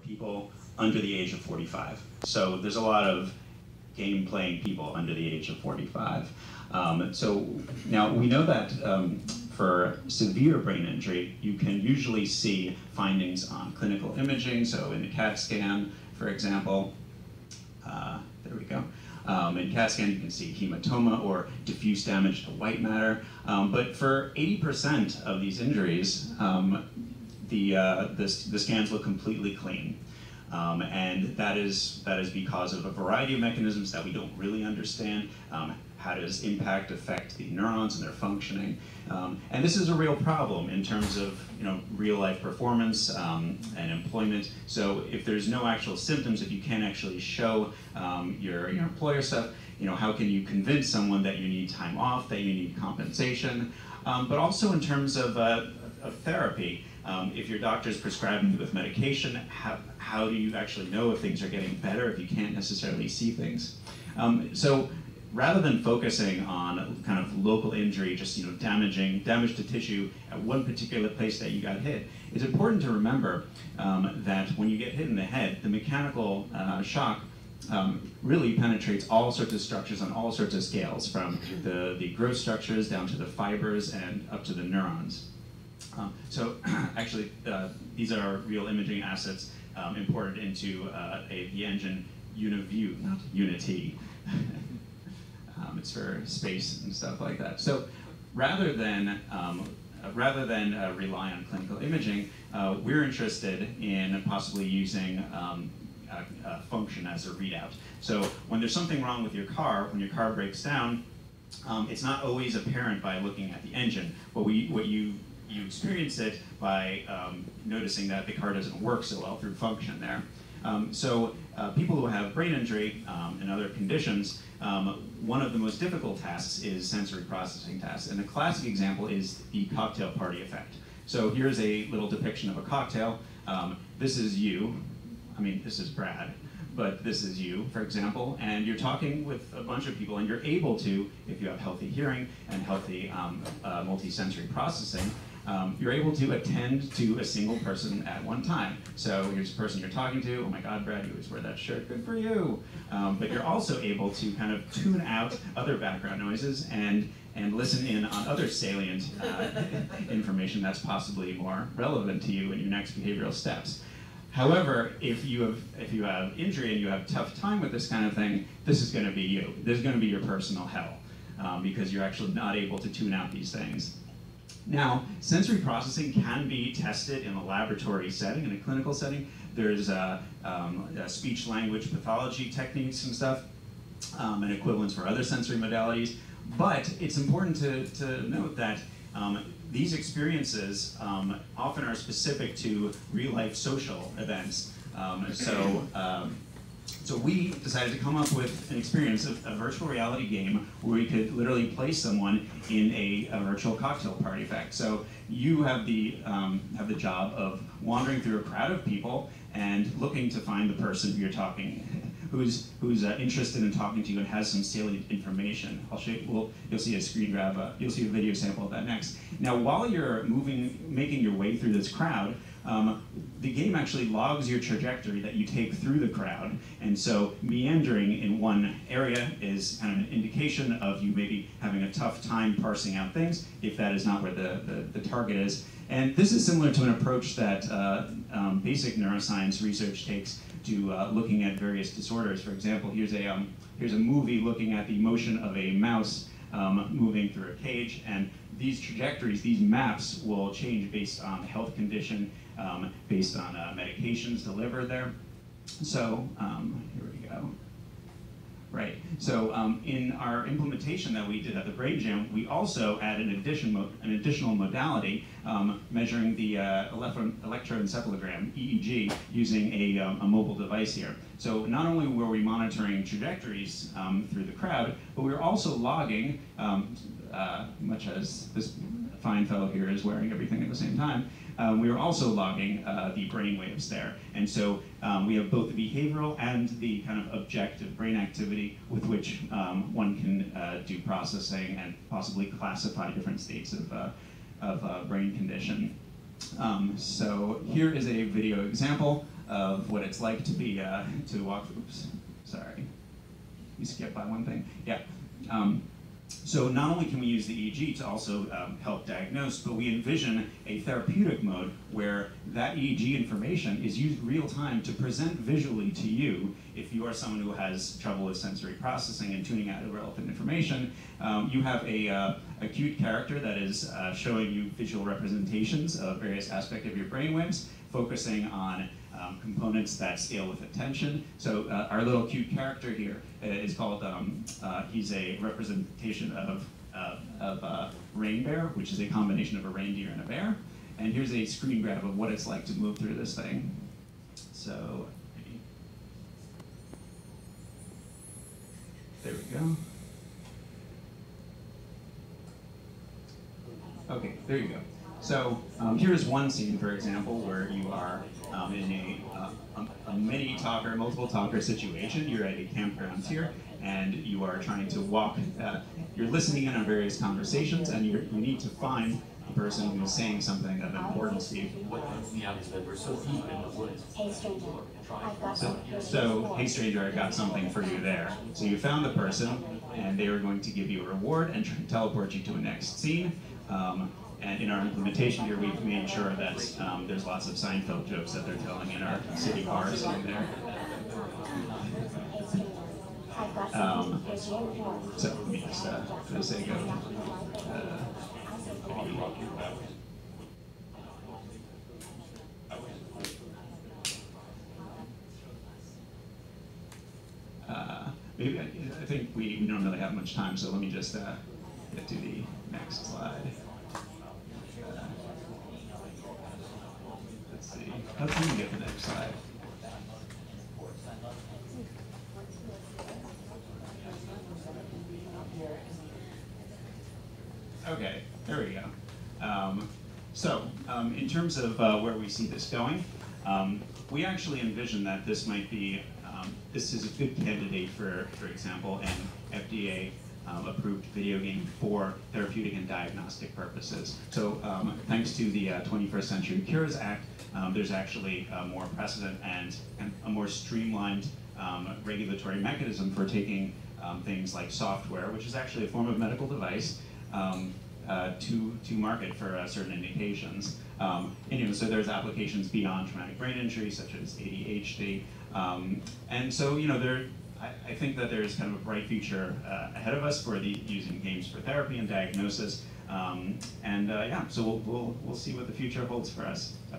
people under the age of 45. So there's a lot of game-playing people under the age of 45. So now we know that for severe brain injury, you can usually see findings on clinical imaging. So in a CAT scan, for example, there we go. In CAT scan, you can see hematoma or diffuse damage to white matter. But for 80% of these injuries, the scans look completely clean. And that is because of a variety of mechanisms that we don't really understand. How does impact affect the neurons and their functioning? And this is a real problem in terms of real life performance and employment. So if there's no actual symptoms, if you can't actually show your employer stuff, how can you convince someone that you need time off, that you need compensation? But also in terms of therapy, if your doctor's prescribing you with medication, how do you actually know if things are getting better if you can't necessarily see things? So rather than focusing on kind of local injury, just damage to tissue at one particular place that you got hit, it's important to remember that when you get hit in the head, the mechanical shock really penetrates all sorts of structures on all sorts of scales, from the gross structures down to the fibers and up to the neurons. So actually, these are real imaging assets imported into the engine UniView, not Unity. It's for space and stuff like that. So rather than rely on clinical imaging, we're interested in possibly using function as a readout. So when there's something wrong with your car, when your car breaks down, it's not always apparent by looking at the engine. You experience it by noticing that the car doesn't work so well through function there. So people who have brain injury and other conditions, one of the most difficult tasks is sensory processing tasks. And a classic example is the cocktail party effect. So here's a little depiction of a cocktail. This is you. I mean, this is Brad. But this is you, for example, and you're talking with a bunch of people, and you're able to, if you have healthy hearing and healthy multisensory processing, you're able to attend to a single person at one time. So here's the person you're talking to. Oh my God, Brad, you always wear that shirt. Good for you. But you're also able to kind of tune out other background noises and listen in on other salient information that's possibly more relevant to you in your next behavioral steps. However, if you have injury and you have a tough time with this kind of thing, this is going to be you. This is going to be your personal hell because you're actually not able to tune out these things. Now, sensory processing can be tested in a laboratory setting, in a clinical setting. There's speech-language pathology techniques and stuff, and equivalents for other sensory modalities. But it's important to note that these experiences often are specific to real-life social events. So we decided to come up with an experience, a virtual reality game where we could literally place someone in a virtual cocktail party effect. So you have the job of wandering through a crowd of people and looking to find the person who you're talking, who's interested in talking to you and has some salient information. I'll show you. You'll see a screen grab. You'll see a video sample of that next. Now, while you're making your way through this crowd, the game actually logs your trajectory that you take through the crowd. And so meandering in one area is kind of an indication of you maybe having a tough time parsing out things, if that is not where the target is. And this is similar to an approach that basic neuroscience research takes to looking at various disorders. For example, here's a movie looking at the motion of a mouse moving through a cage, and these trajectories, these maps, will change based on health condition, based on medications delivered there. So here we go. Right. So in our implementation that we did at the Brain Jam, we also added an additional modality measuring the electroencephalogram, EEG, using a mobile device here. So not only were we monitoring trajectories through the crowd, but we were also logging, much as this fine fellow here is wearing everything at the same time, we were also logging the brain waves there. And so we have both the behavioral and the kind of objective brain activity with which one can do processing and possibly classify different states of brain condition. So here is a video example of what it's like to be, to walk, oops, sorry. You skip by one thing, yeah. So not only can we use the EEG to also help diagnose, but we envision a therapeutic mode where that EEG information is used real time to present visually to you. If you are someone who has trouble with sensory processing and tuning out irrelevant information, you have a acute character that is showing you visual representations of various aspects of your brainwaves, focusing on components that scale with attention. So our little cute character here is called, he's a representation of rain bear, which is a combination of a reindeer and a bear. And here's a screen grab of what it's like to move through this thing. So, there we go. Okay, there you go. So here's one scene, for example, where you are in a mini talker, multiple talker situation. You're at a campground here, and you are trying to walk. You're listening in on various conversations, and you need to find the person who is saying something of importance to you. We're so deep in the woods. Hey stranger, I've got So, hey stranger, I got something for you there. So you found the person, and they were going to give you a reward and teleport you to a next scene. And in our implementation here, we've made sure that there's lots of Seinfeld jokes that they're telling in our city bars in there. So let me just, for the sake of, maybe I think we don't really have much time, so let me just get to the next slide. Let's see. How can we get the next slide? Okay, there we go. In terms of where we see this going, we actually envision that this might be, this is a good candidate for example, an FDA approved video game for therapeutic and diagnostic purposes. So thanks to the 21st Century Cures Act, there's actually more precedent and a more streamlined regulatory mechanism for taking things like software, which is actually a form of medical device, to market for certain indications. So there's applications beyond traumatic brain injury, such as ADHD. And so, I think that there's kind of a bright future ahead of us for using games for therapy and diagnosis. Yeah, so we'll see what the future holds for us. So.